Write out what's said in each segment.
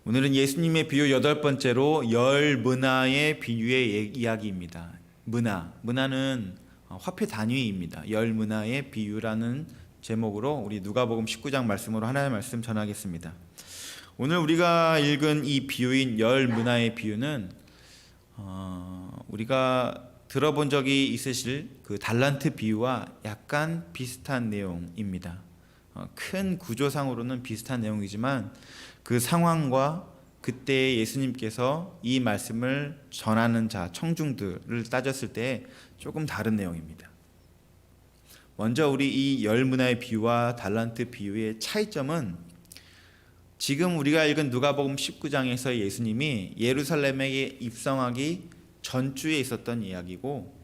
오늘은 예수님의 비유 8번째로 열 문화의 비유의 이야기입니다. 문화는 화폐 단위입니다. 열 문화의 비유라는 제목으로 우리 누가복음 19장 말씀으로 하나님의 말씀 전하겠습니다. 오늘 우리가 읽은 이 비유인 열 문화의 비유는 우리가 들어본 적이 있으실 그 달란트 비유와 약간 비슷한 내용입니다. 큰 구조상으로는 비슷한 내용이지만 그 상황과 그때 예수님께서 이 말씀을 전하는 청중들을 따졌을 때 조금 다른 내용입니다. 먼저 우리 이 열 문화의 비유와 달란트 비유의 차이점은 지금 우리가 읽은 누가복음 19장에서 예수님이 예루살렘에 입성하기 전주에 있었던 이야기고,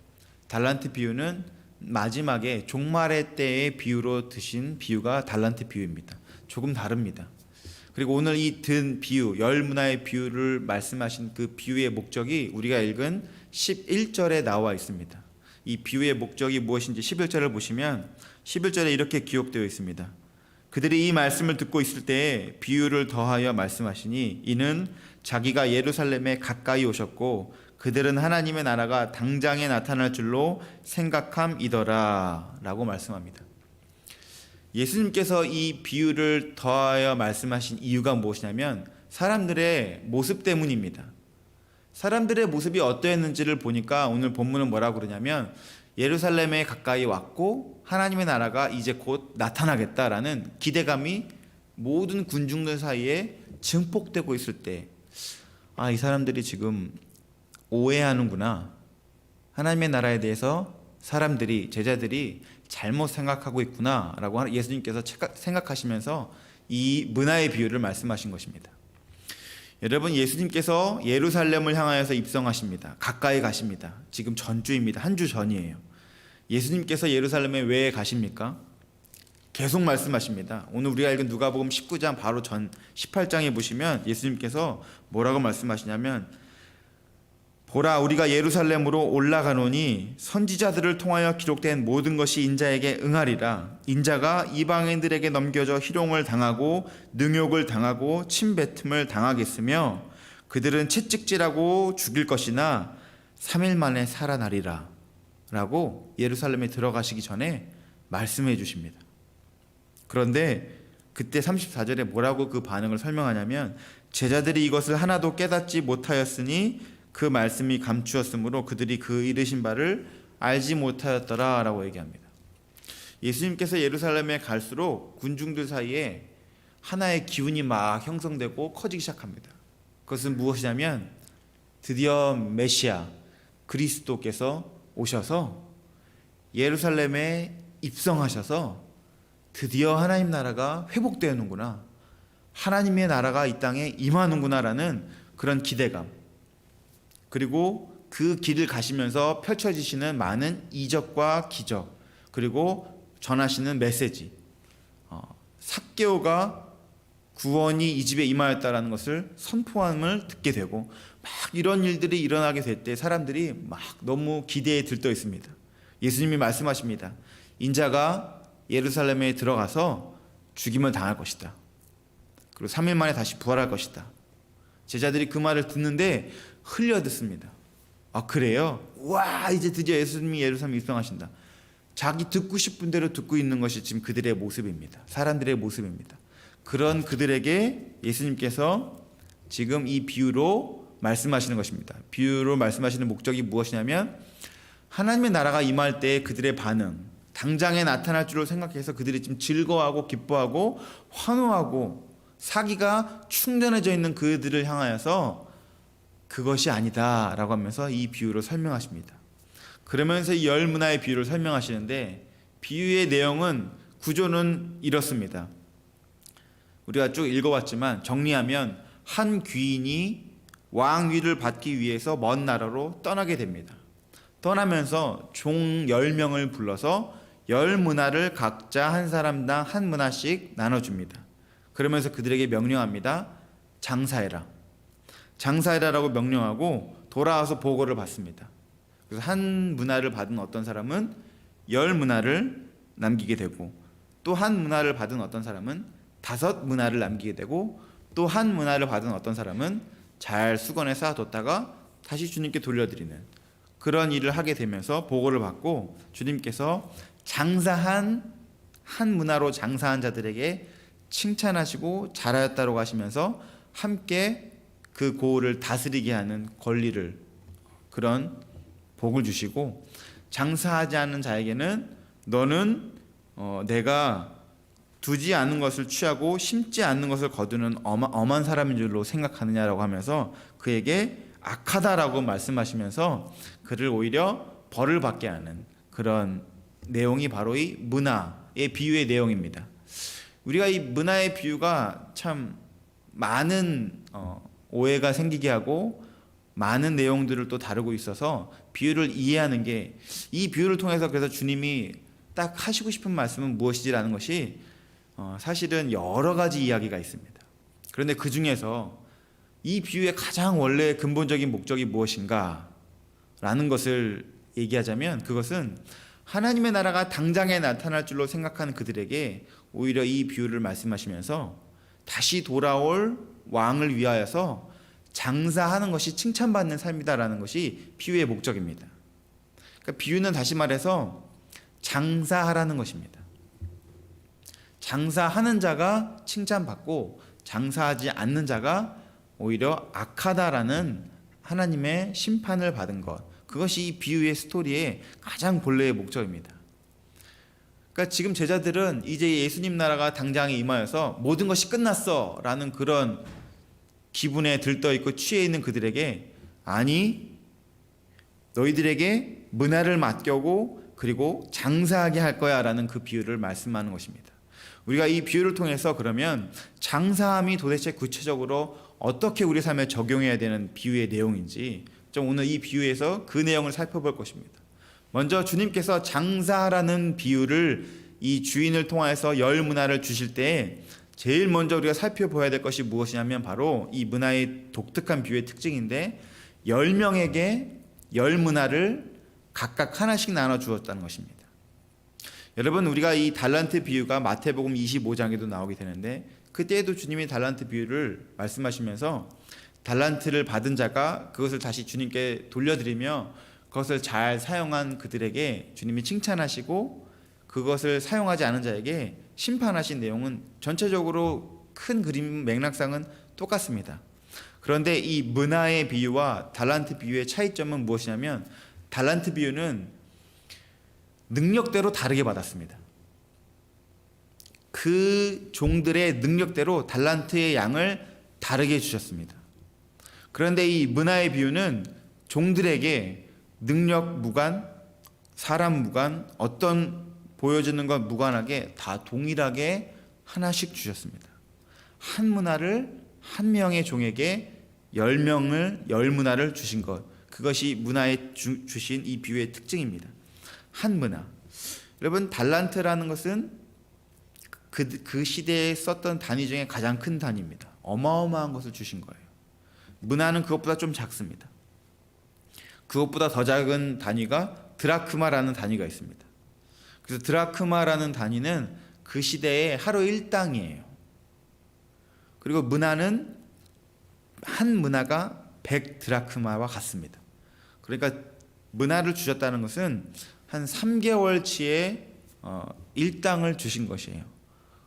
달란트 비유는 마지막에 종말의 때의 비유로 드신 비유가 달란트 비유입니다. 조금 다릅니다. 그리고 오늘 이 든 비유, 열 문화의 비유를 말씀하신 그 비유의 목적이 우리가 읽은 11절에 나와 있습니다. 이 비유의 목적이 무엇인지 11절을 보시면 11절에 이렇게 기록되어 있습니다. 그들이 이 말씀을 듣고 있을 때에 비유를 더하여 말씀하시니 이는 자기가 예루살렘에 가까이 오셨고 그들은 하나님의 나라가 당장에 나타날 줄로 생각함이더라 라고 말씀합니다. 예수님께서 이 비유를 더하여 말씀하신 이유가 무엇이냐면 사람들의 모습 때문입니다. 사람들의 모습이 어떠했는지를 보니까 오늘 본문은 뭐라고 그러냐면 예루살렘에 가까이 왔고 하나님의 나라가 이제 곧 나타나겠다라는 기대감이 모든 군중들 사이에 증폭되고 있을 때, 이 사람들이 지금 오해하는구나, 하나님의 나라에 대해서 사람들이, 제자들이 잘못 생각하고 있구나 라고 예수님께서 생각하시면서 이 문화의 비유를 말씀하신 것입니다. 여러분, 예수님께서 예루살렘을 향하여서 입성하십니다. 가까이 가십니다. 지금 전주입니다. 한 주 전이에요. 예수님께서 예루살렘에 왜 가십니까? 계속 말씀하십니다. 오늘 우리가 읽은 누가복음 19장 바로 전 18장에 보시면 예수님께서 뭐라고 말씀하시냐면, 보라, 우리가 예루살렘으로 올라가노니 선지자들을 통하여 기록된 모든 것이 인자에게 응하리라. 인자가 이방인들에게 넘겨져 희롱을 당하고 능욕을 당하고 침뱉음을 당하겠으며 그들은 채찍질하고 죽일 것이나 3일 만에 살아나리라 라고 예루살렘에 들어가시기 전에 말씀해 주십니다. 그런데 그때 34절에 뭐라고 그 반응을 설명하냐면, 제자들이 이것을 하나도 깨닫지 못하였으니 그 말씀이 감추었으므로 그들이 그 이르신 바를 알지 못하였더라 라고 얘기합니다. 예수님께서 예루살렘에 갈수록 군중들 사이에 하나의 기운이 막 형성되고 커지기 시작합니다. 그것은 무엇이냐면 드디어 메시아 그리스도께서 오셔서 예루살렘에 입성하셔서 드디어 하나님 나라가 회복되는구나, 하나님의 나라가 이 땅에 임하는구나 라는 그런 기대감, 그리고 그 길을 가시면서 펼쳐지시는 많은 이적과 기적, 그리고 전하시는 메시지, 삭개오가 구원이 이 집에 임하였다라는 것을 선포함을 듣게 되고, 막 이런 일들이 일어나게 될 때 사람들이 막 너무 기대에 들떠 있습니다. 예수님이 말씀하십니다. 인자가 예루살렘에 들어가서 죽임을 당할 것이다. 그리고 3일 만에 다시 부활할 것이다. 제자들이 그 말을 듣는데 흘려 듣습니다. 그래요? 와, 이제 드디어 예수님이 예루살렘에 입성하신다. 자기 듣고 싶은 대로 듣고 있는 것이 지금 그들의 모습입니다. 사람들의 모습입니다. 그런 그들에게 예수님께서 지금 이 비유로 말씀하시는 것입니다. 비유로 말씀하시는 목적이 무엇이냐면 하나님의 나라가 임할 때 그들의 반응, 당장에 나타날 줄로 생각해서 그들이 지금 즐거워하고 기뻐하고 환호하고 사기가 충전해져 있는 그들을 향하여서 그것이 아니다 라고 하면서 이 비유를 설명하십니다. 그러면서 이 열 문화의 비유를 설명하시는데, 비유의 내용은, 구조는 이렇습니다. 우리가 쭉 읽어왔지만 정리하면 한 귀인이 왕위를 받기 위해서 먼 나라로 떠나게 됩니다. 떠나면서 종 10명을 불러서 열 문화를 각자 한 사람당 한 문화씩 나눠줍니다. 그러면서 그들에게 명령합니다. 장사해라. 장사해라라고 명령하고 돌아와서 보고를 받습니다. 그래서 한 문화를 받은 어떤 사람은 10문화를 남기게 되고, 또 한 문화를 받은 어떤 사람은 5문화를 남기게 되고, 또 한 문화를 받은 어떤 사람은 잘 수건에 쌓아뒀다가 다시 주님께 돌려드리는 그런 일을 하게 되면서 보고를 받고 주님께서 한 문화로 장사한 자들에게 칭찬하시고 잘하였다고 하시면서 함께 그 고을을 다스리게 하는 권리를, 그런 복을 주시고, 장사하지 않는 자에게는 너는 내가 두지 않는 것을 취하고 심지 않는 것을 거두는 엄한 사람인 줄로 생각하느냐라고 하면서 그에게 악하다라고 말씀하시면서 그를 오히려 벌을 받게 하는 그런 내용이 바로 이 문화의 비유의 내용입니다. 우리가 이 문화의 비유가 참 많은 오해가 생기게 하고 많은 내용들을 또 다루고 있어서 비유를 이해하는 게, 이 비유를 통해서 그래서 주님이 딱 하시고 싶은 말씀은 무엇이지라는 것이 사실은 여러 가지 이야기가 있습니다. 그런데 그 중에서 이 비유의 가장 원래 근본적인 목적이 무엇인가 라는 것을 얘기하자면, 그것은 하나님의 나라가 당장에 나타날 줄로 생각하는 그들에게 오히려 이 비유를 말씀하시면서 다시 돌아올 왕을 위하여서 장사하는 것이 칭찬받는 삶이다라는 것이 비유의 목적입니다. 그러니까 비유는 다시 말해서 장사하라는 것입니다. 장사하는 자가 칭찬받고 장사하지 않는 자가 오히려 악하다라는 하나님의 심판을 받은 것, 그것이 이 비유의 스토리의 가장 본래의 목적입니다. 그러니까 지금 제자들은 이제 예수님 나라가 당장에 임하여서 모든 것이 끝났어 라는 그런 기분에 들떠 있고 취해 있는 그들에게, 아니 너희들에게 문화를 맡겨고 그리고 장사하게 할 거야 라는 그 비유를 말씀하는 것입니다. 우리가 이 비유를 통해서 그러면 장사함이 도대체 구체적으로 어떻게 우리 삶에 적용해야 되는 비유의 내용인지 좀 오늘 이 비유에서 그 내용을 살펴볼 것입니다. 먼저 주님께서 장사라는 비유를 이 주인을 통해서 열 문화를 주실 때 제일 먼저 우리가 살펴봐야 될 것이 무엇이냐면 바로 이 문화의 독특한 비유의 특징인데, 10명에게 열 문화를 각각 하나씩 나눠 주었다는 것입니다. 여러분, 우리가 이 달란트 비유가 마태복음 25장에도 나오게 되는데, 그때에도 주님이 달란트 비유를 말씀하시면서 달란트를 받은 자가 그것을 다시 주님께 돌려드리며 그것을 잘 사용한 그들에게 주님이 칭찬하시고 그것을 사용하지 않은 자에게 심판하신 내용은 전체적으로 큰 그림 맥락상은 똑같습니다. 그런데 이 문화의 비유와 달란트 비유의 차이점은 무엇이냐면, 달란트 비유는 능력대로 다르게 받았습니다. 그 종들의 능력대로 달란트의 양을 다르게 주셨습니다. 그런데 이 문화의 비유는 종들에게 능력 무관, 사람 무관, 어떤 보여주는 것 무관하게 다 동일하게 하나씩 주셨습니다. 한 문화를 한 명의 종에게 10명을 열 문화를 주신 것, 그것이 문화에 주신 이 비유의 특징입니다. 한 문화. 여러분, 달란트라는 것은 그 시대에 썼던 단위 중에 가장 큰 단위입니다. 어마어마한 것을 주신 거예요. 문화는 그것보다 좀 작습니다. 그것보다 더 작은 단위가 드라크마라는 단위가 있습니다. 그래서 드라크마라는 단위는 그 시대의 하루 1당이에요. 그리고 문화는 한 문화가 100 드라크마와 같습니다. 그러니까 문화를 주셨다는 것은 한 3개월치의 1당을 주신 것이에요.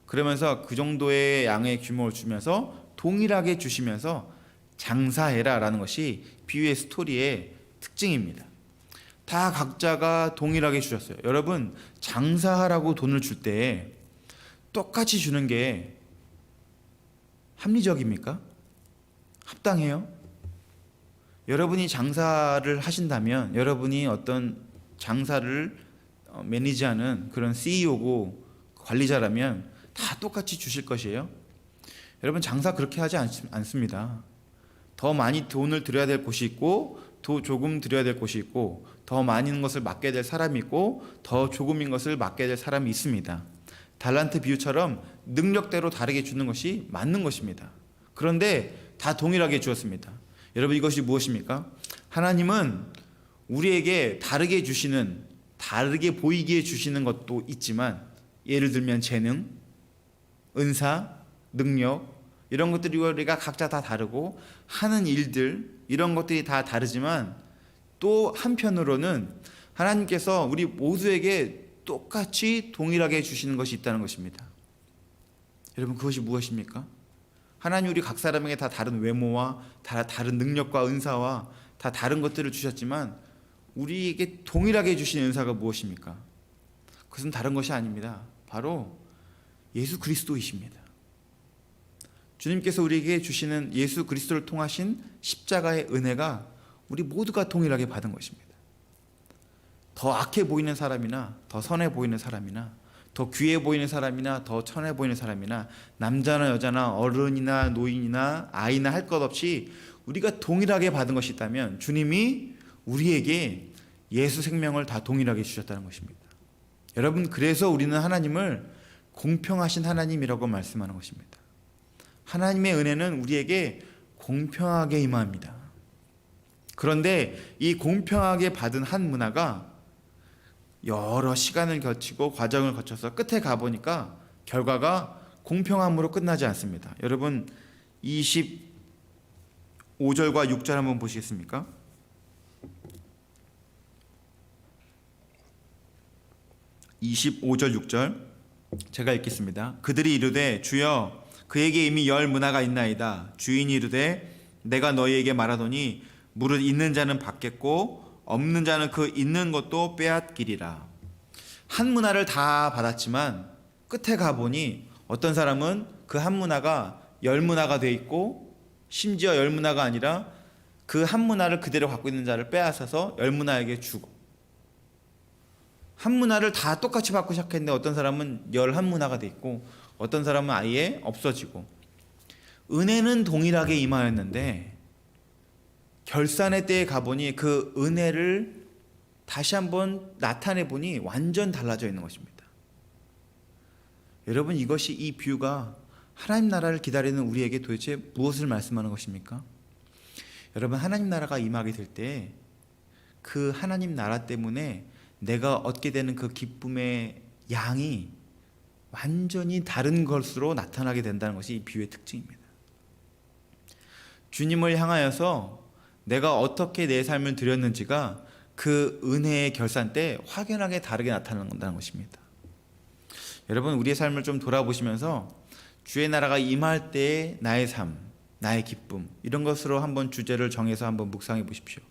그러면서 그 정도의 양의 규모를 주면서 동일하게 주시면서 장사해라 라는 것이 비유의 스토리의 특징입니다. 다 각자가 동일하게 주셨어요. 여러분, 장사하라고 돈을 줄 때 똑같이 주는 게 합리적입니까? 합당해요? 여러분이 장사를 하신다면, 여러분이 어떤 장사를 매니지하는 그런 CEO고 관리자라면 다 똑같이 주실 것이에요? 여러분, 장사 그렇게 하지 않습니다. 더 많이 돈을 들여야 될 곳이 있고, 더 조금 들여야 될 곳이 있고, 더 많은 것을 맡게 될 사람이 있고, 더 조금인 것을 맡게 될 사람이 있습니다. 달란트 비유처럼 능력대로 다르게 주는 것이 맞는 것입니다. 그런데 다 동일하게 주었습니다. 여러분, 이것이 무엇입니까? 하나님은 우리에게 다르게 주시는, 다르게 보이게 주시는 것도 있지만, 예를 들면 재능, 은사, 능력, 이런 것들이 우리가 각자 다 다르고 하는 일들 이런 것들이 다 다르지만 또 한편으로는 하나님께서 우리 모두에게 똑같이 동일하게 주시는 것이 있다는 것입니다. 여러분 그것이 무엇입니까? 하나님 우리 각 사람에게 다 다른 외모와 다 다른 능력과 은사와 다 다른 것들을 주셨지만 우리에게 동일하게 주신 은사가 무엇입니까? 그것은 다른 것이 아닙니다. 바로 예수 그리스도이십니다. 주님께서 우리에게 주시는 예수 그리스도를 통하신 십자가의 은혜가 우리 모두가 동일하게 받은 것입니다. 더 악해 보이는 사람이나 더 선해 보이는 사람이나 더 귀해 보이는 사람이나 더 천해 보이는 사람이나 남자나 여자나 어른이나 노인이나 아이나 할 것 없이 우리가 동일하게 받은 것이 있다면 주님이 우리에게 예수 생명을 다 동일하게 주셨다는 것입니다. 여러분 그래서 우리는 하나님을 공평하신 하나님이라고 말씀하는 것입니다. 하나님의 은혜는 우리에게 공평하게 임합니다. 그런데 이 공평하게 받은 한 문화가 여러 시간을 거치고 과정을 거쳐서 끝에 가보니까 결과가 공평함으로 끝나지 않습니다. 여러분 25절과 6절 한번 보시겠습니까? 25절 6절 제가 읽겠습니다. 그들이 이르되 주여 그에게 이미 열 문화가 있나이다. 주인이 이르되 내가 너희에게 말하노니 무릇 있는 자는 받겠고 없는 자는 그 있는 것도 빼앗기리라. 한 문화를 다 받았지만 끝에 가보니 어떤 사람은 그 한 문화가 열 문화가 돼 있고 심지어 열 문화가 아니라 그 한 문화를 그대로 갖고 있는 자를 빼앗아서 열 문화에게 주고 한 문화를 다 똑같이 받고 시작했는데 어떤 사람은 11문화가 돼 있고 어떤 사람은 아예 없어지고 은혜는 동일하게 임하였는데 결산의 때에 가보니 그 은혜를 다시 한번 나타내 보니 완전 달라져 있는 것입니다. 여러분 이것이 이 비유가 하나님 나라를 기다리는 우리에게 도대체 무엇을 말씀하는 것입니까? 여러분 하나님 나라가 임하게 될 때 그 하나님 나라 때문에 내가 얻게 되는 그 기쁨의 양이 완전히 다른 것으로 나타나게 된다는 것이 이 비유의 특징입니다. 주님을 향하여서 내가 어떻게 내 삶을 드렸는지가 그 은혜의 결산 때 확연하게 다르게 나타난다는 것입니다. 여러분 우리의 삶을 좀 돌아보시면서 주의 나라가 임할 때의 나의 삶, 나의 기쁨 이런 것으로 한번 주제를 정해서 한번 묵상해 보십시오.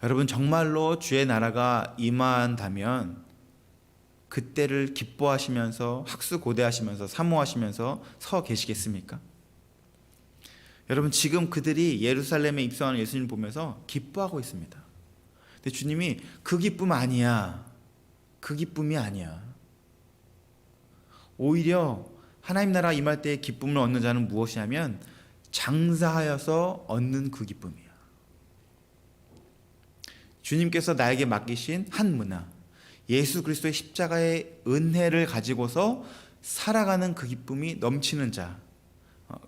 여러분 정말로 주의 나라가 임한다면 그때를 기뻐하시면서 학수고대하시면서 사모하시면서 서 계시겠습니까? 여러분 지금 그들이 예루살렘에 입성하는 예수님을 보면서 기뻐하고 있습니다. 근데 주님이 그 기쁨 아니야. 그 기쁨이 아니야. 오히려 하나님 나라 임할 때의 기쁨을 얻는 자는 무엇이냐면 장사하여서 얻는 그 기쁨이야. 주님께서 나에게 맡기신 한 문화, 예수 그리스도의 십자가의 은혜를 가지고서 살아가는 그 기쁨이 넘치는 자,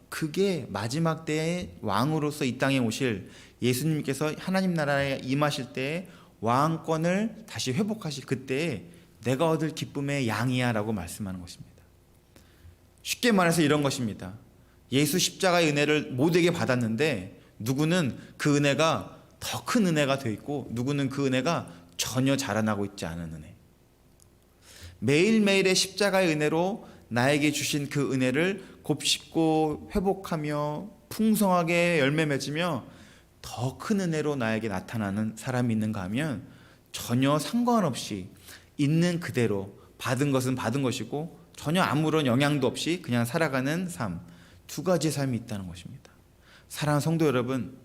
그게 마지막 때의 왕으로서 이 땅에 오실 예수님께서 하나님 나라에 임하실 때의 왕권을 다시 회복하실 그때에 내가 얻을 기쁨의 양이야 라고 말씀하는 것입니다. 쉽게 말해서 이런 것입니다. 예수 십자가의 은혜를 모두에게 받았는데 누구는 그 은혜가 더 큰 은혜가 되어 있고 누구는 그 은혜가 전혀 자라나고 있지 않은 은혜. 매일매일의 십자가의 은혜로 나에게 주신 그 은혜를 곱씹고 회복하며 풍성하게 열매 맺으며 더 큰 은혜로 나에게 나타나는 사람이 있는가 하면 전혀 상관없이 있는 그대로 받은 것은 받은 것이고 전혀 아무런 영향도 없이 그냥 살아가는 삶, 두 가지의 삶이 있다는 것입니다. 사랑하는 성도 여러분,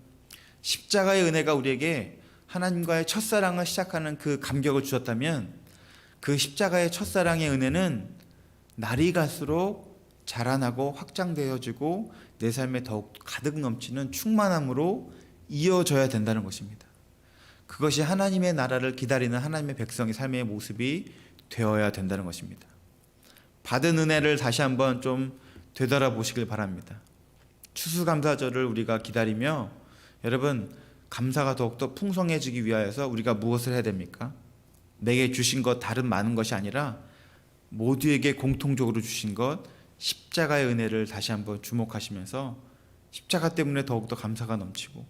십자가의 은혜가 우리에게 하나님과의 첫사랑을 시작하는 그 감격을 주셨다면 그 십자가의 첫사랑의 은혜는 날이 갈수록 자라나고 확장되어지고 내 삶에 더욱 가득 넘치는 충만함으로 이어져야 된다는 것입니다. 그것이 하나님의 나라를 기다리는 하나님의 백성의 삶의 모습이 되어야 된다는 것입니다. 받은 은혜를 다시 한번 좀 되돌아보시길 바랍니다. 추수감사절을 우리가 기다리며 여러분 감사가 더욱더 풍성해지기 위하여서 우리가 무엇을 해야 됩니까? 내게 주신 것 다른 많은 것이 아니라 모두에게 공통적으로 주신 것 십자가의 은혜를 다시 한번 주목하시면서 십자가 때문에 더욱더 감사가 넘치고,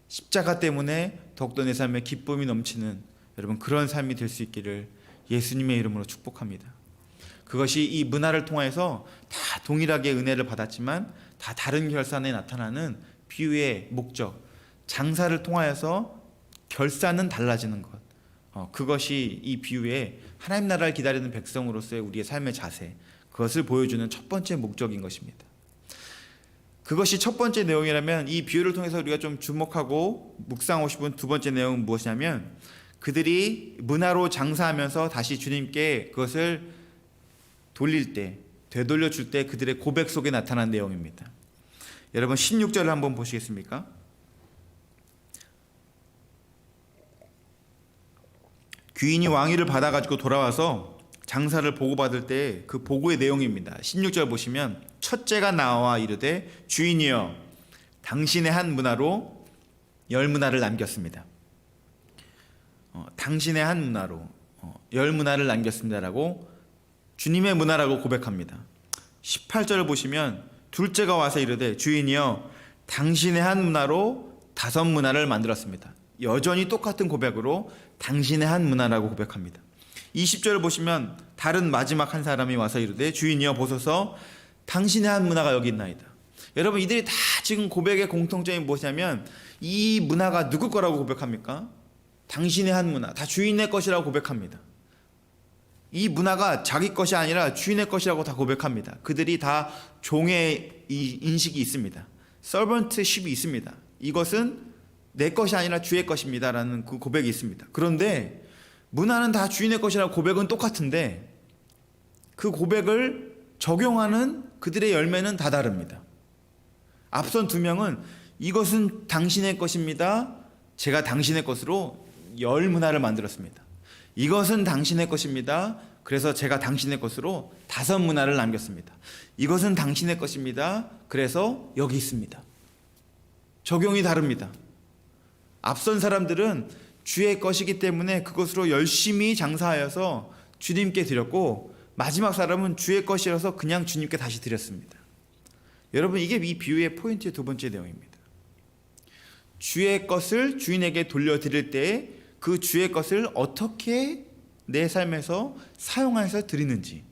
십자가 때문에 더욱더 내 삶에 기쁨이 넘치는 여러분 그런 삶이 될 수 있기를 예수님의 이름으로 축복합니다. 그것이 이 문화를 통해서 다 동일하게 은혜를 받았지만 다 다른 결산에 나타나는 비유의 목적, 장사를 통하여서 결산은 달라지는 것, 그것이 이 비유의 하나님 나라를 기다리는 백성으로서의 우리의 삶의 자세, 그것을 보여주는 첫 번째 목적인 것입니다. 그것이 첫 번째 내용이라면 이 비유를 통해서 우리가 좀 주목하고 묵상하고 싶은 두 번째 내용은 무엇이냐면, 그들이 문화로 장사하면서 다시 주님께 그것을 돌릴 때, 되돌려 줄 때 그들의 고백 속에 나타난 내용입니다. 여러분 16절을 한번 보시겠습니까? 귀인이 왕위를 받아가지고 돌아와서 장사를 보고받을 때 그 보고의 내용입니다. 16절 보시면 첫째가 나와 이르되 주인이여 당신의 한 문화로 10문화를 남겼습니다. 당신의 한 문화로 10문화를 남겼습니다라고 주님의 문화라고 고백합니다. 18절을 보시면 둘째가 와서 이르되 주인이여 당신의 한 문화로 5문화를 만들었습니다. 여전히 똑같은 고백으로 당신의 한 문화라고 고백합니다. 20절을 보시면 다른 마지막 한 사람이 와서 이르되 주인이여 보소서 당신의 한 문화가 여기 있나이다. 여러분 이들이 다 지금 고백의 공통점이 무엇이냐면 이 문화가 누구 거라고 고백합니까? 당신의 한 문화, 다 주인의 것이라고 고백합니다. 이 문화가 자기 것이 아니라 주인의 것이라고 다 고백합니다. 그들이 다 종의 인식이 있습니다. 서번트십이 있습니다. 이것은 내 것이 아니라 주의 것입니다 라는 그 고백이 있습니다. 그런데 문화는 다 주인의 것이라고 고백은 똑같은데 그 고백을 적용하는 그들의 열매는 다 다릅니다. 앞선 두 명은 이것은 당신의 것입니다, 제가 당신의 것으로 10문화를 만들었습니다. 이것은 당신의 것입니다, 그래서 제가 당신의 것으로 5문화를 남겼습니다. 이것은 당신의 것입니다, 그래서 여기 있습니다. 적용이 다릅니다. 앞선 사람들은 주의 것이기 때문에 그것으로 열심히 장사하여서 주님께 드렸고, 마지막 사람은 주의 것이라서 그냥 주님께 다시 드렸습니다. 여러분 이게 이 비유의 포인트의 두 번째 내용입니다. 주의 것을 주인에게 돌려드릴 때 그 주의 것을 어떻게 내 삶에서 사용해서 드리는지,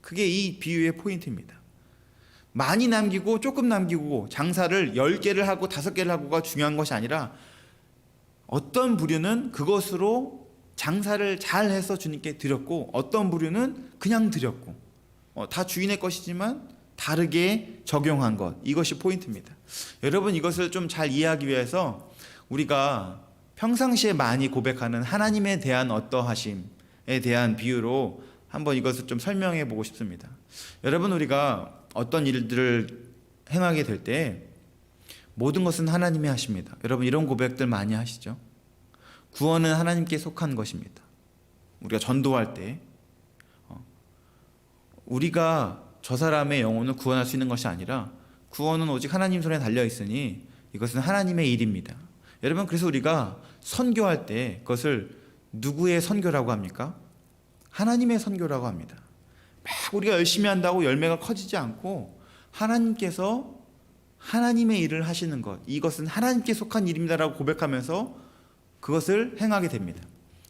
그게 이 비유의 포인트입니다. 많이 남기고 조금 남기고 장사를 10개를 하고 5개를 하고가 중요한 것이 아니라 어떤 부류는 그것으로 장사를 잘해서 주님께 드렸고 어떤 부류는 그냥 드렸고 다 주인의 것이지만 다르게 적용한 것, 이것이 포인트입니다. 여러분 이것을 좀 잘 이해하기 위해서 우리가 평상시에 많이 고백하는 하나님에 대한 어떠하심에 대한 비유로 한번 이것을 좀 설명해 보고 싶습니다. 여러분 우리가 어떤 일들을 행하게 될 때 모든 것은 하나님이 하십니다. 여러분 이런 고백들 많이 하시죠? 구원은 하나님께 속한 것입니다. 우리가 전도할 때 우리가 저 사람의 영혼을 구원할 수 있는 것이 아니라 구원은 오직 하나님 손에 달려 있으니 이것은 하나님의 일입니다. 여러분 그래서 우리가 선교할 때 그것을 누구의 선교라고 합니까? 하나님의 선교라고 합니다. 막 우리가 열심히 한다고 열매가 커지지 않고 하나님께서 하나님의 일을 하시는 것, 이것은 하나님께 속한 일입니다라고 고백하면서 그것을 행하게 됩니다.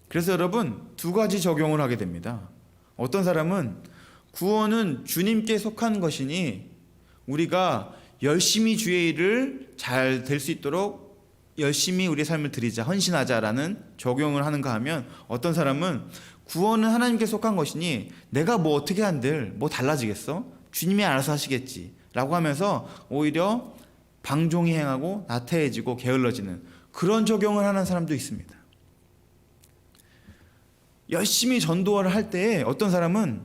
그래서 여러분 두 가지 적용을 하게 됩니다. 어떤 사람은 구원은 주님께 속한 것이니 우리가 열심히 주의 일을 잘 될 수 있도록 열심히 우리의 삶을 드리자, 헌신하자라는 적용을 하는가 하면, 어떤 사람은 구원은 하나님께 속한 것이니 내가 뭐 어떻게 한들 뭐 달라지겠어? 주님이 알아서 하시겠지 라고 하면서 오히려 방종이 행하고 나태해지고 게을러지는 그런 적용을 하는 사람도 있습니다. 열심히 전도를 할 때 어떤 사람은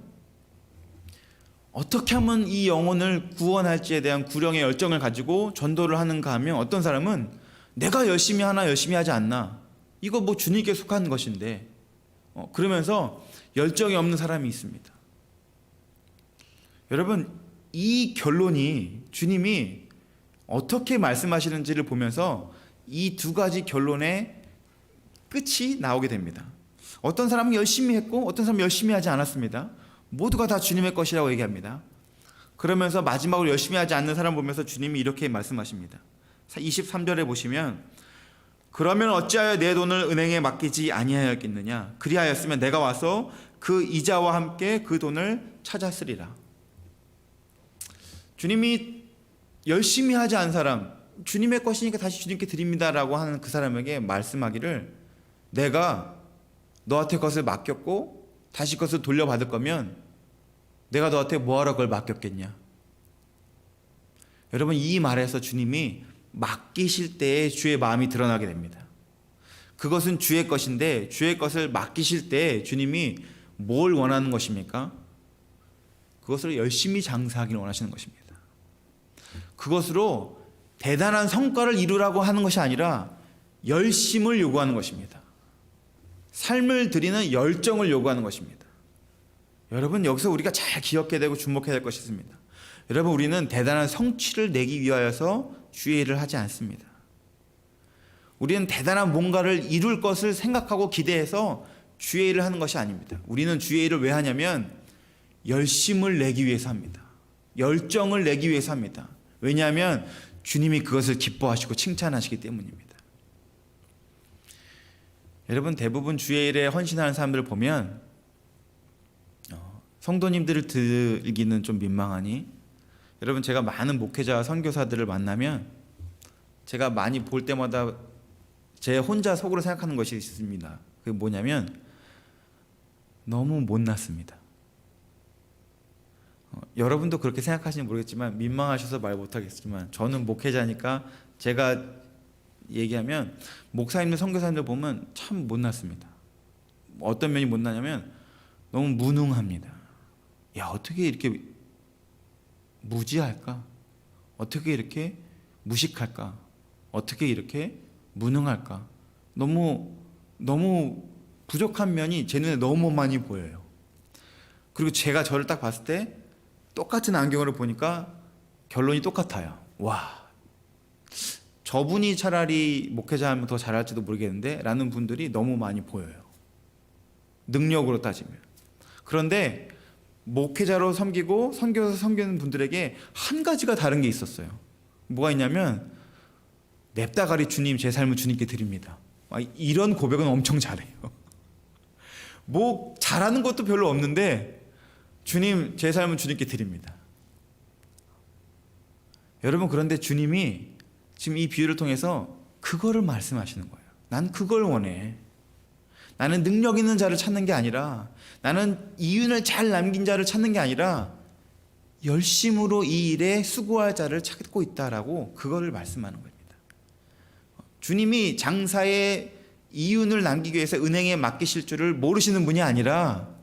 어떻게 하면 이 영혼을 구원할지에 대한 구령의 열정을 가지고 전도를 하는가 하면, 어떤 사람은 내가 열심히 하나 열심히 하지 않나, 이거 뭐 주님께 속한 것인데 그러면서 열정이 없는 사람이 있습니다. 여러분 이 결론이 주님이 어떻게 말씀하시는지를 보면서 이 두 가지 결론의 끝이 나오게 됩니다. 어떤 사람은 열심히 했고 어떤 사람은 열심히 하지 않았습니다. 모두가 다 주님의 것이라고 얘기합니다. 그러면서 마지막으로 열심히 하지 않는 사람 보면서 주님이 이렇게 말씀하십니다. 23절에 보시면 그러면 어찌하여 내 돈을 은행에 맡기지 아니하였겠느냐. 그리하였으면 내가 와서 그 이자와 함께 그 돈을 찾았으리라. 주님이 열심히 하지 않은 사람, 주님의 것이니까 다시 주님께 드립니다라고 하는 그 사람에게 말씀하기를 내가 너한테 것을 맡겼고 다시 것을 돌려받을 거면 내가 너한테 뭐하러 그걸 맡겼겠냐. 여러분, 이 말에서 주님이 맡기실 때에 주의 마음이 드러나게 됩니다. 그것은 주의 것인데 주의 것을 맡기실 때 주님이 뭘 원하는 것입니까? 그것을 열심히 장사하기를 원하시는 것입니다. 그것으로 대단한 성과를 이루라고 하는 것이 아니라 열심을 요구하는 것입니다. 삶을 드리는 열정을 요구하는 것입니다. 여러분, 여기서 우리가 잘 기억해야 되고 주목해야 될 것이 있습니다. 여러분, 우리는 대단한 성취를 내기 위하여서 주의 일을 하지 않습니다. 우리는 대단한 뭔가를 이룰 것을 생각하고 기대해서 주의 일을 하는 것이 아닙니다. 우리는 주의 일을 왜 하냐면 열심을 내기 위해서 합니다. 열정을 내기 위해서 합니다. 왜냐하면 주님이 그것을 기뻐하시고 칭찬하시기 때문입니다. 여러분, 대부분 주의 일에 헌신하는 사람들을 보면 성도님들을 들기는 좀 민망하니, 여러분, 제가 많은 목회자와 선교사들을 만나면 제가 많이 볼 때마다 제 혼자 속으로 생각하는 것이 있습니다. 그게 뭐냐면 너무 못났습니다. 여러분도 그렇게 생각하시는지 모르겠지만 민망하셔서 말 못하겠지만 저는 목회자니까 제가 얘기하면 목사님들 선교사님들 보면 참 못났습니다. 어떤 면이 못나냐면 너무 무능합니다. 야, 어떻게 이렇게 무지할까? 어떻게 이렇게 무식할까? 어떻게 이렇게 무능할까? 너무 부족한 면이 제 눈에 너무 많이 보여요. 그리고 제가 저를 딱 봤을 때 똑같은 안경으로 보니까 결론이 똑같아요. 와, 저분이 차라리 목회자 하면 더 잘할지도 모르겠는데 라는 분들이 너무 많이 보여요. 능력으로 따지면. 그런데 목회자로 섬기고 선교사 섬기는 분들에게 한 가지가 다른 게 있었어요. 뭐가 있냐면 냅다가리 주님, 제 삶을 주님께 드립니다. 이런 고백은 엄청 잘해요. 뭐 잘하는 것도 별로 없는데 주님, 제 삶은 주님께 드립니다. 여러분, 그런데 주님이 지금 이 비유를 통해서 그거를 말씀하시는 거예요. 난 그걸 원해. 나는 능력 있는 자를 찾는 게 아니라, 나는 이윤을 잘 남긴 자를 찾는 게 아니라 열심으로 이 일에 수고할 자를 찾고 있다라고 그거를 말씀하는 겁니다. 주님이 장사에 이윤을 남기기 위해서 은행에 맡기실 줄을 모르시는 분이 아니라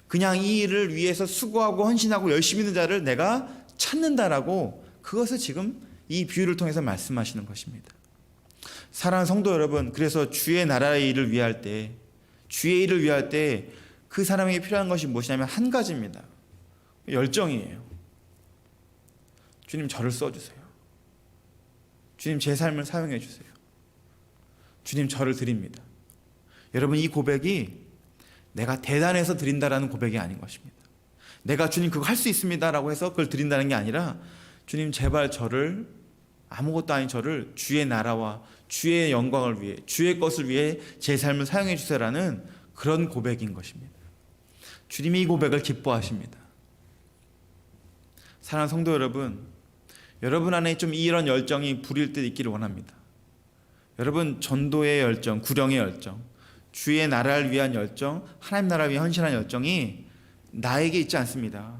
그냥 이 일을 위해서 수고하고 헌신하고 열심히 있는 자를 내가 찾는다라고, 그것을 지금 이 비유를 통해서 말씀하시는 것입니다. 사랑하는 성도 여러분, 그래서 주의 나라의 일을 위할 때, 주의 일을 위할 때 그 사람에게 필요한 것이 무엇이냐면 한 가지입니다. 열정이에요. 주님, 저를 써주세요. 주님, 제 삶을 사용해 주세요. 주님, 저를 드립니다. 여러분, 이 고백이 내가 대단해서 드린다라는 고백이 아닌 것입니다. 내가 주님 그거 할 수 있습니다라고 해서 그걸 드린다는 게 아니라 주님, 제발 저를, 아무것도 아닌 저를 주의 나라와 주의 영광을 위해, 주의 것을 위해 제 삶을 사용해 주세요라는 그런 고백인 것입니다. 주님이 이 고백을 기뻐하십니다. 사랑하는 성도 여러분, 여러분 안에 좀 이런 열정이 불일 듯 있기를 원합니다. 여러분, 전도의 열정, 구령의 열정, 주의 나라를 위한 열정, 하나님 나라를 위한 헌신한 열정이 나에게 있지 않습니다.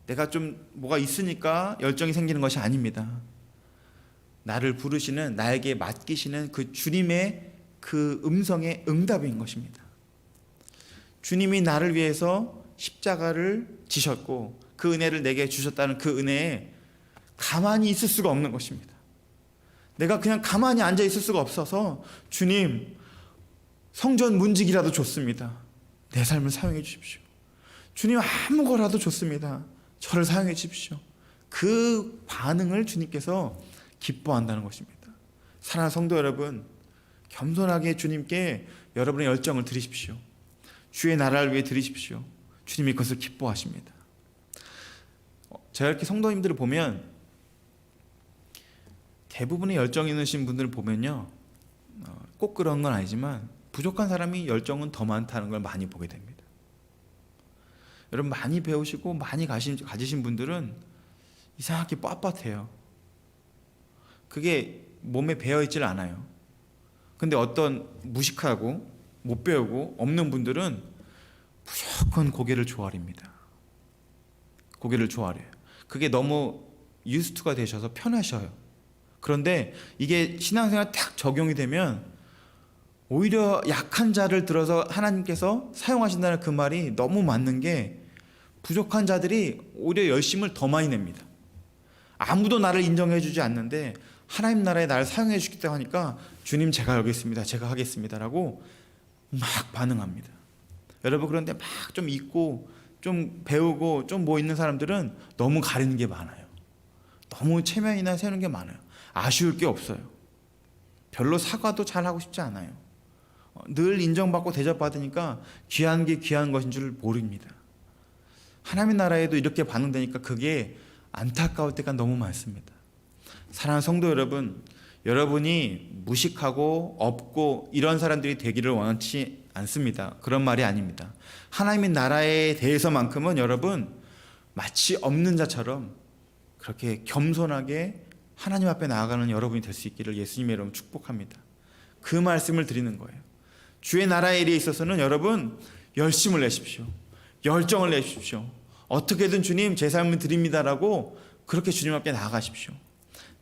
내가 좀 뭐가 있으니까 열정이 생기는 것이 아닙니다. 나를 부르시는, 나에게 맡기시는 그 주님의 그 음성의 응답인 것입니다. 주님이 나를 위해서 십자가를 지셨고 그 은혜를 내게 주셨다는 그 은혜에 가만히 있을 수가 없는 것입니다. 내가 그냥 가만히 앉아 있을 수가 없어서 주님, 성전 문지기라도 좋습니다. 내 삶을 사용해 주십시오. 주님, 아무거라도 좋습니다. 저를 사용해 주십시오. 그 반응을 주님께서 기뻐한다는 것입니다. 사랑하는 성도 여러분, 겸손하게 주님께 여러분의 열정을 드리십시오. 주의 나라를 위해 드리십시오. 주님이 그것을 기뻐하십니다. 제가 이렇게 성도님들을 보면 대부분의 열정 있으신 분들을 보면요, 꼭 그런 건 아니지만 부족한 사람이 열정은 더 많다는 걸 많이 보게 됩니다. 여러분, 많이 배우시고 많이 가지신 분들은 이상하게 뻣뻣해요. 그게 몸에 배어있질 않아요. 근데 어떤 무식하고 못 배우고 없는 분들은 무조건 고개를 조아립니다. 고개를 조아려요. 그게 너무 유스트가 되셔서 편하셔요. 그런데 이게 신앙생활 딱 적용이 되면 오히려 약한 자를 들어서 하나님께서 사용하신다는 그 말이 너무 맞는 게, 부족한 자들이 오히려 열심을 더 많이 냅니다. 아무도 나를 인정해 주지 않는데 하나님 나라에 나를 사용해 주겠다고 하니까 주님, 제가 여기 있습니다, 제가 하겠습니다 라고 막 반응합니다. 여러분, 그런데 막 좀 있고 좀 배우고 좀 뭐 있는 사람들은 너무 가리는 게 많아요. 너무 체면이나 세우는 게 많아요. 아쉬울 게 없어요. 별로 사과도 잘 하고 싶지 않아요. 늘 인정받고 대접받으니까 귀한 게 귀한 것인 줄 모릅니다. 하나님의 나라에도 이렇게 반응되니까 그게 안타까울 때가 너무 많습니다. 사랑하는 성도 여러분, 여러분이 무식하고 없고 이런 사람들이 되기를 원치 않습니다. 그런 말이 아닙니다. 하나님의 나라에 대해서만큼은 여러분, 마치 없는 자처럼 그렇게 겸손하게 하나님 앞에 나아가는 여러분이 될 수 있기를 예수님의 이름으로 축복합니다. 그 말씀을 드리는 거예요. 주의 나라의 일에 있어서는 여러분, 열심을 내십시오. 열정을 내십시오. 어떻게든 주님, 제 삶을 드립니다라고 그렇게 주님 앞에 나아가십시오.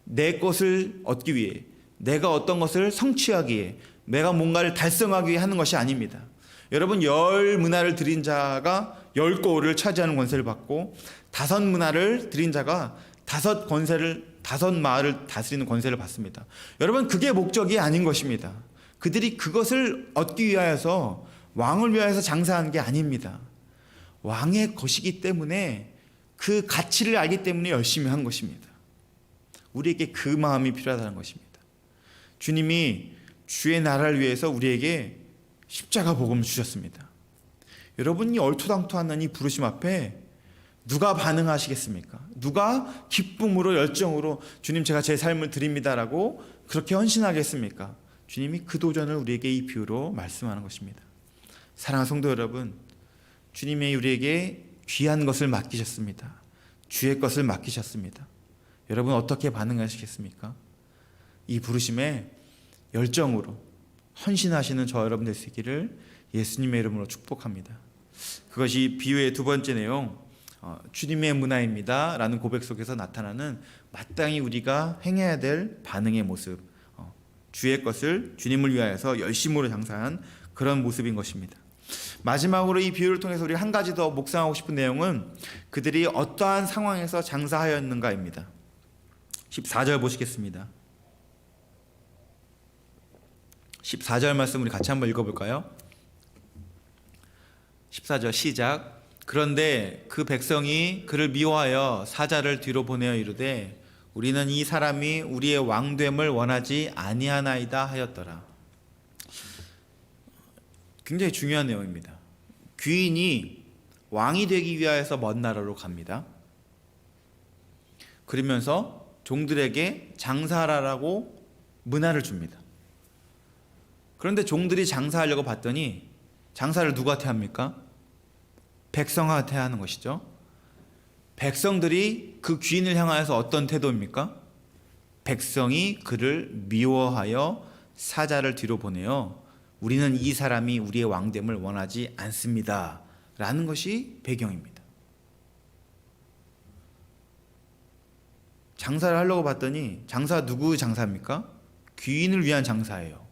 내 것을 얻기 위해, 내가 어떤 것을 성취하기 위해, 내가 뭔가를 달성하기 위해 하는 것이 아닙니다. 여러분, 10문화를 드린 자가 10고을을 차지하는 권세를 받고, 5문화를 드린 자가 5마을을 다스리는 권세를 받습니다. 여러분, 그게 목적이 아닌 것입니다. 그들이 그것을 얻기 위하여서, 왕을 위하여서 장사하는 게 아닙니다. 왕의 것이기 때문에, 그 가치를 알기 때문에 열심히 한 것입니다. 우리에게 그 마음이 필요하다는 것입니다. 주님이 주의 나라를 위해서 우리에게 십자가 복음을 주셨습니다. 여러분이 얼토당토하는 이 부르심 앞에 누가 반응하시겠습니까? 누가 기쁨으로 열정으로 주님, 제가 제 삶을 드립니다라고 그렇게 헌신하겠습니까? 주님이 그 도전을 우리에게 이 비유로 말씀하는 것입니다. 사랑하는 성도 여러분, 주님이 우리에게 귀한 것을 맡기셨습니다. 주의 것을 맡기셨습니다. 여러분, 어떻게 반응하시겠습니까? 이 부르심에 열정으로 헌신하시는 저 여러분 될 수 있기를 예수님의 이름으로 축복합니다. 그것이 비유의 두 번째 내용, 주님의 문화입니다 라는 고백 속에서 나타나는 마땅히 우리가 행해야 될 반응의 모습, 주의 것을 주님을 위하여서 열심으로 장사한 그런 모습인 것입니다. 마지막으로 이 비유를 통해서 우리 한 가지 더 묵상하고 싶은 내용은 그들이 어떠한 상황에서 장사하였는가입니다. 14절 보시겠습니다. 14절 말씀 우리 같이 한번 읽어볼까요? 14절 시작. 그런데 그 백성이 그를 미워하여 사자를 뒤로 보내어 이르되 우리는 이 사람이 우리의 왕됨을 원하지 아니하나이다 하였더라. 굉장히 중요한 내용입니다. 귀인이 왕이 되기 위하여서 먼 나라로 갑니다. 그러면서 종들에게 장사하라고 문화를 줍니다. 그런데 종들이 장사하려고 봤더니 장사를 누구한테 합니까? 백성한테 하는 것이죠. 백성들이 그 귀인을 향하여서 어떤 태도입니까? 백성이 그를 미워하여 사자를 뒤로 보내어 우리는 이 사람이 우리의 왕됨을 원하지 않습니다 라는 것이 배경입니다. 장사를 하려고 봤더니 장사 누구 장사입니까? 귀인을 위한 장사예요.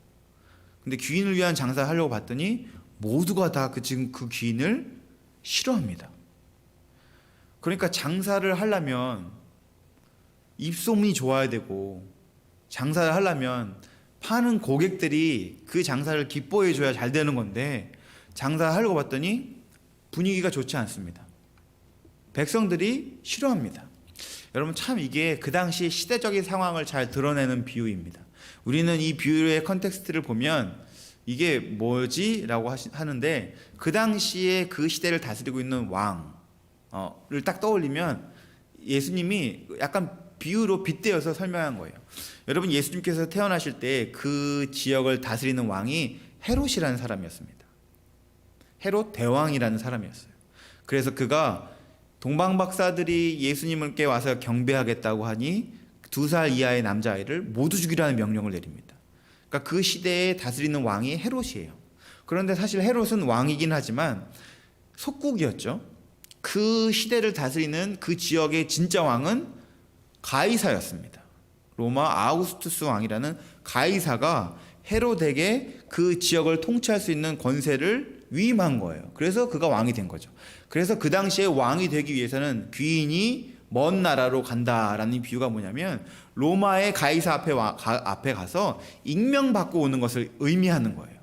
근데 귀인을 위한 장사를 하려고 봤더니 모두가 다 지금 그 귀인을 싫어합니다. 그러니까 장사를 하려면 입소문이 좋아야 되고, 장사를 하려면 파는 고객들이 그 장사를 기뻐해 줘야 잘 되는 건데, 장사하려고 봤더니 분위기가 좋지 않습니다. 백성들이 싫어합니다. 여러분, 참 이게 그 당시 시대적인 상황을 잘 드러내는 비유입니다. 우리는 이 비유의 컨텍스트를 보면 이게 뭐지? 라고 하는데, 그 당시에 그 시대를 다스리고 있는 왕을 딱 떠올리면 예수님이 약간 비유로 빗대어서 설명한 거예요. 여러분, 예수님께서 태어나실 때 그 지역을 다스리는 왕이 헤롯이라는 사람이었습니다. 헤롯 대왕이라는 사람이었어요. 그래서 그가 동방박사들이 예수님께 와서 경배하겠다고 하니 2살 이하의 남자아이를 모두 죽이라는 명령을 내립니다. 그러니까 그 시대에 다스리는 왕이 헤롯이에요. 그런데 사실 헤롯은 왕이긴 하지만 속국이었죠. 그 시대를 다스리는 그 지역의 진짜 왕은 가이사였습니다. 로마 아우구스투스 왕이라는 가이사가 헤롯에게 그 지역을 통치할 수 있는 권세를 위임한 거예요. 그래서 그가 왕이 된 거죠. 그래서 그 당시에 왕이 되기 위해서는 귀인이 먼 나라로 간다라는 비유가 뭐냐면 로마의 가이사 앞에 가서 익명받고 오는 것을 의미하는 거예요.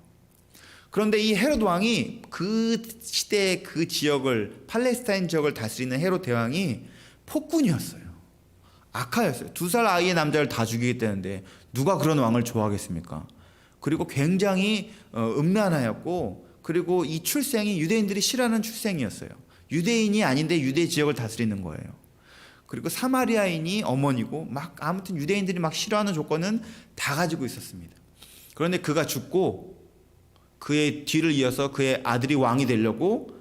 그런데 이 헤롯 왕이 그 시대의 그 지역을, 팔레스타인 지역을 다스리는 헤롯 대왕이 폭군이었어요. 악하였어요. 2살 아이의 남자를 다 죽이겠다는데 누가 그런 왕을 좋아하겠습니까? 그리고 굉장히 음란하였고, 그리고 이 출생이 유대인들이 싫어하는 출생이었어요. 유대인이 아닌데 유대 지역을 다스리는 거예요. 그리고 사마리아인이 어머니고, 막 아무튼 유대인들이 막 싫어하는 조건은 다 가지고 있었습니다. 그런데 그가 죽고 그의 뒤를 이어서 그의 아들이 왕이 되려고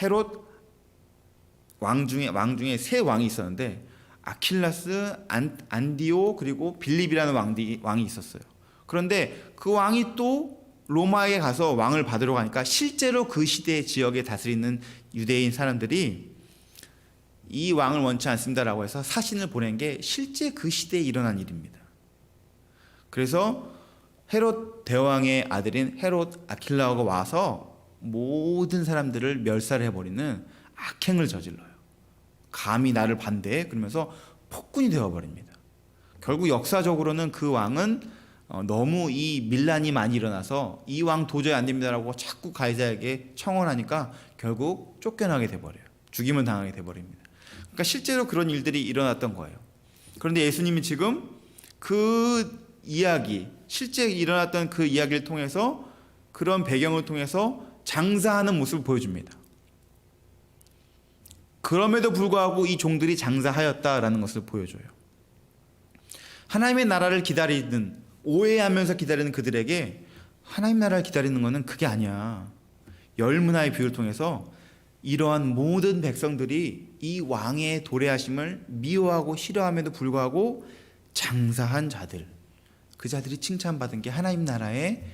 헤롯 왕 중에 세 왕이 있었는데 아킬라스, 안디오, 그리고 빌립이라는 왕이 있었어요. 그런데 그 왕이 또 로마에 가서 왕을 받으러 가니까 실제로 그 시대 지역에 다스리는 유대인 사람들이 이 왕을 원치 않습니다라고 해서 사신을 보낸 게 실제 그 시대에 일어난 일입니다. 그래서 헤롯 대왕의 아들인 헤롯 아킬라오가 와서 모든 사람들을 멸살해버리는 악행을 저질러요. 감히 나를 반대해? 그러면서 폭군이 되어버립니다. 결국 역사적으로는 그 왕은 너무 이 밀란이 많이 일어나서 이 왕 도저히 안 됩니다라고 자꾸 가이사에게 청원하니까 결국 쫓겨나게 돼버려요. 죽임을 당하게 돼버립니다. 그러니까 실제로 그런 일들이 일어났던 거예요. 그런데 예수님이 지금 그 이야기, 실제 일어났던 그 이야기를 통해서, 그런 배경을 통해서 장사하는 모습을 보여줍니다. 그럼에도 불구하고 이 종들이 장사하였다라는 것을 보여줘요. 하나님의 나라를 기다리는, 오해하면서 기다리는 그들에게 하나님 나라를 기다리는 것은 그게 아니야. 열 문화의 비유를 통해서 이러한 모든 백성들이 이 왕의 도래하심을 미워하고 싫어함에도 불구하고 장사한 자들, 그 자들이 칭찬받은 게 하나님 나라의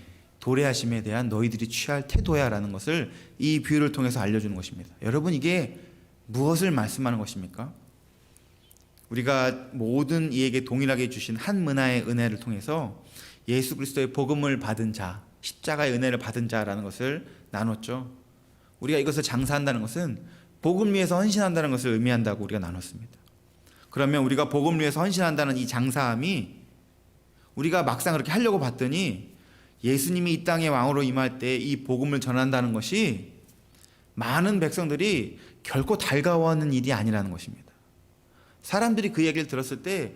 도래하심에 대한 너희들이 취할 태도야라는 것을 이 비유를 통해서 알려주는 것입니다. 여러분, 이게 무엇을 말씀하는 것입니까? 우리가 모든 이에게 동일하게 주신 한 문화의 은혜를 통해서 예수 그리스도의 복음을 받은 자, 십자가의 은혜를 받은 자라는 것을 나눴죠. 우리가 이것을 장사한다는 것은 복음을 위해서 헌신한다는 것을 의미한다고 우리가 나눴습니다. 그러면 우리가 복음을 위해서 헌신한다는 이 장사함이, 우리가 막상 그렇게 하려고 봤더니 예수님이 이 땅의 왕으로 임할 때 이 복음을 전한다는 것이 많은 백성들이 결코 달가워하는 일이 아니라는 것입니다. 사람들이 그 얘기를 들었을 때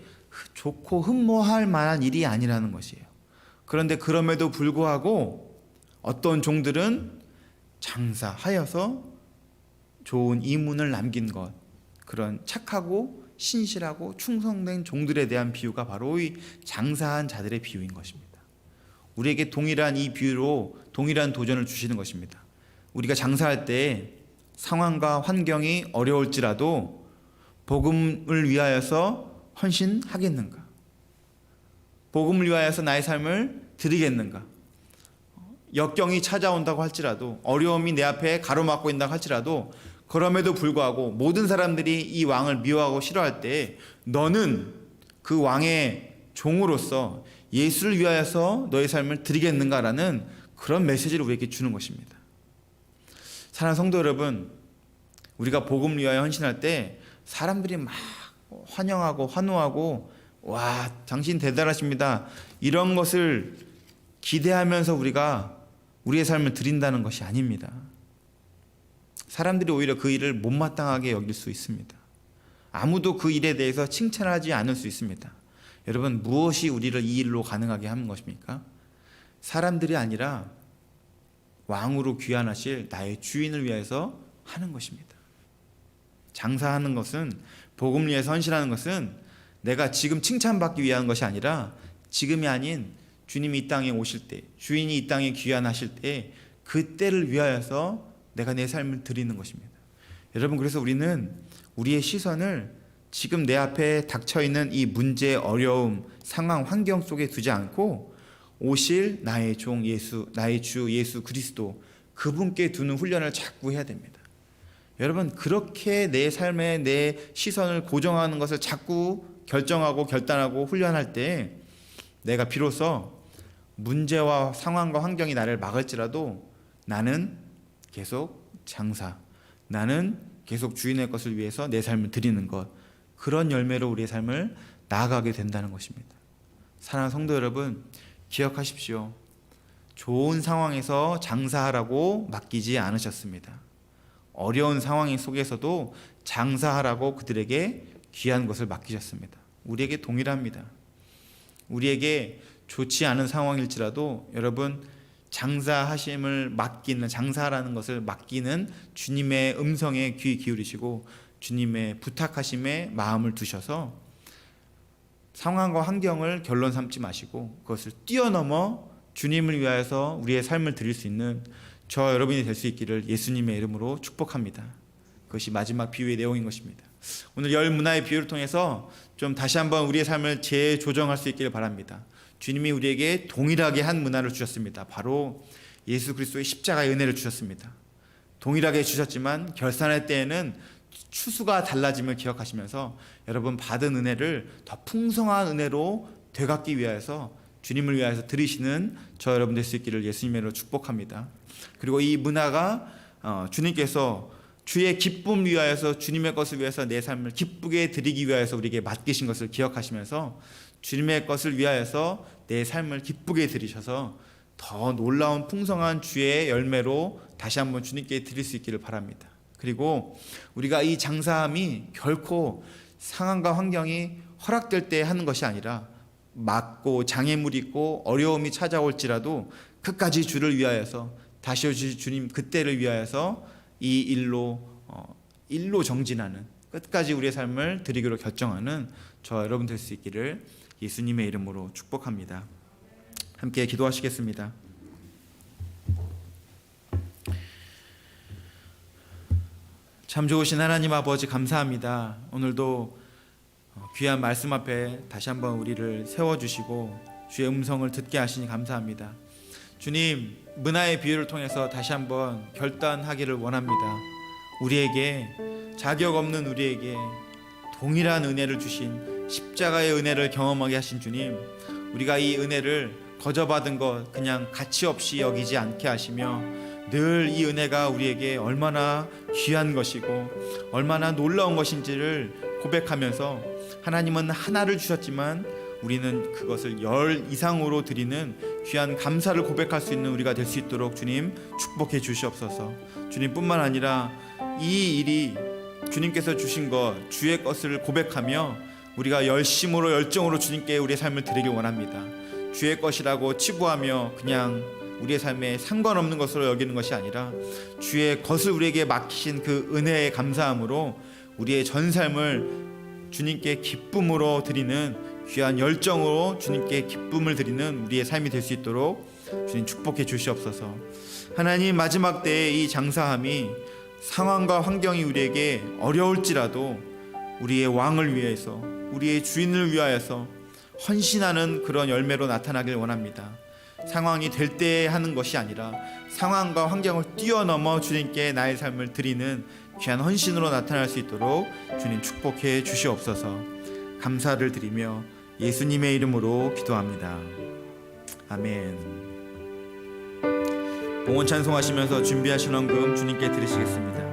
좋고 흠모할 만한 일이 아니라는 것이에요. 그런데 그럼에도 불구하고 어떤 종들은 장사하여서 좋은 이문을 남긴 것, 그런 착하고 신실하고 충성된 종들에 대한 비유가 바로 이 장사한 자들의 비유인 것입니다. 우리에게 동일한 이 비유로 동일한 도전을 주시는 것입니다. 우리가 장사할 때 상황과 환경이 어려울지라도 복음을 위하여서 헌신하겠는가? 복음을 위하여서 나의 삶을 드리겠는가? 역경이 찾아온다고 할지라도, 어려움이 내 앞에 가로막고 있다고 할지라도, 그럼에도 불구하고 모든 사람들이 이 왕을 미워하고 싫어할 때 너는 그 왕의 종으로서 예수를 위하여서 너의 삶을 드리겠는가라는 그런 메시지를 우리에게 주는 것입니다. 사랑하는 성도 여러분, 우리가 복음을 위하여 헌신할 때 사람들이 막 환영하고 환호하고 와, 당신 대단하십니다, 이런 것을 기대하면서 우리가 우리의 삶을 드린다는 것이 아닙니다. 사람들이 오히려 그 일을 못마땅하게 여길 수 있습니다. 아무도 그 일에 대해서 칭찬하지 않을 수 있습니다. 여러분, 무엇이 우리를 이 일로 가능하게 하는 것입니까? 사람들이 아니라 왕으로 귀환하실 나의 주인을 위해서 하는 것입니다. 장사하는 것은, 복음을 위해서 헌신하는 것은 내가 지금 칭찬받기 위한 것이 아니라 지금이 아닌 주님이 이 땅에 오실 때, 주인이 이 땅에 귀환하실 때 그때를 위하여서 내가 내 삶을 드리는 것입니다. 여러분, 그래서 우리는 우리의 시선을 지금 내 앞에 닥쳐있는 이 문제, 어려움, 상황, 환경 속에 두지 않고 오실 나의 종 예수, 나의 주 예수 그리스도, 그분께 두는 훈련을 자꾸 해야 됩니다. 여러분, 그렇게 내 삶에 내 시선을 고정하는 것을 자꾸 결정하고 결단하고 훈련할 때 내가 비로소 문제와 상황과 환경이 나를 막을지라도 나는 계속 장사, 나는 계속 주인의 것을 위해서 내 삶을 드리는 것, 그런 열매로 우리의 삶을 나아가게 된다는 것입니다. 사랑하는 성도 여러분, 기억하십시오. 좋은 상황에서 장사하라고 맡기지 않으셨습니다. 어려운 상황 속에서도 장사하라고 그들에게 귀한 것을 맡기셨습니다. 우리에게 동일합니다. 우리에게 좋지 않은 상황일지라도 여러분, 장사하심을 맡기는, 장사하라는 것을 맡기는 주님의 음성에 귀 기울이시고 주님의 부탁하심에 마음을 두셔서 상황과 환경을 결론 삼지 마시고 그것을 뛰어넘어 주님을 위하여서 우리의 삶을 드릴 수 있는 저 여러분이 될 수 있기를 예수님의 이름으로 축복합니다. 그것이 마지막 비유의 내용인 것입니다. 오늘 열 문화의 비유를 통해서 좀 다시 한번 우리의 삶을 재조정할 수 있기를 바랍니다. 주님이 우리에게 동일하게 한 문화를 주셨습니다. 바로 예수 그리스도의 십자가의 은혜를 주셨습니다. 동일하게 주셨지만 결산할 때에는 추수가 달라짐을 기억하시면서 여러분, 받은 은혜를 더 풍성한 은혜로 되갚기 위하여서 주님을 위하여서 드리시는 저 여러분 될 수 있기를 예수님의 이름으로 축복합니다. 그리고 이 문화가 주님께서 주의 기쁨 위하여서, 주님의 것을 위해서 내 삶을 기쁘게 드리기 위하여서 우리에게 맡기신 것을 기억하시면서 주님의 것을 위하여서 내 삶을 기쁘게 드리셔서 더 놀라운 풍성한 주의 열매로 다시 한번 주님께 드릴 수 있기를 바랍니다. 그리고 우리가 이 장사함이 결코 상황과 환경이 허락될 때 하는 것이 아니라 막고 장애물이 있고 어려움이 찾아올지라도 끝까지 주를 위하여서, 다시 오실 주님 그때를 위하여서 이 일로 정진하는, 끝까지 우리의 삶을 드리기로 결정하는 저 여러분 될 수 있기를 예수님의 이름으로 축복합니다. 함께 기도하시겠습니다. 참 좋으신 하나님 아버지, 감사합니다. 오늘도 귀한 말씀 앞에 다시 한번 우리를 세워주시고 주의 음성을 듣게 하시니 감사합니다. 주님, 문화의 비유를 통해서 다시 한번 결단하기를 원합니다. 우리에게, 자격 없는 우리에게 동일한 은혜를 주신 십자가의 은혜를 경험하게 하신 주님, 우리가 이 은혜를 거저받은 것 그냥 가치 없이 여기지 않게 하시며 늘 이 은혜가 우리에게 얼마나 귀한 것이고 얼마나 놀라운 것인지를 고백하면서 하나님은 하나를 주셨지만 우리는 그것을 10 이상으로 드리는 귀한 감사를 고백할 수 있는 우리가 될 수 있도록 주님 축복해 주시옵소서. 주님뿐만 아니라 이 일이 주님께서 주신 것, 주의 것을 고백하며 우리가 열심으로 열정으로 주님께 우리의 삶을 드리길 원합니다. 주의 것이라고 치부하며 그냥 우리의 삶에 상관없는 것으로 여기는 것이 아니라 주의 것을 우리에게 맡기신 그 은혜에 감사함으로 우리의 전 삶을 주님께 기쁨으로 드리는 귀한 열정으로 주님께 기쁨을 드리는 우리의 삶이 될 수 있도록 주님 축복해 주시옵소서. 하나님, 마지막 때에 이 장사함이 상황과 환경이 우리에게 어려울지라도 우리의 왕을 위해서, 우리의 주인을 위하여서 헌신하는 그런 열매로 나타나길 원합니다. 상황이 될 때 하는 것이 아니라 상황과 환경을 뛰어넘어 주님께 나의 삶을 드리는 귀한 헌신으로 나타날 수 있도록 주님 축복해 주시옵소서. 감사를 드리며 예수님의 이름으로 기도합니다. 아멘. 봉헌 찬송하시면서 준비하신 헌금 주님께 드리시겠습니다.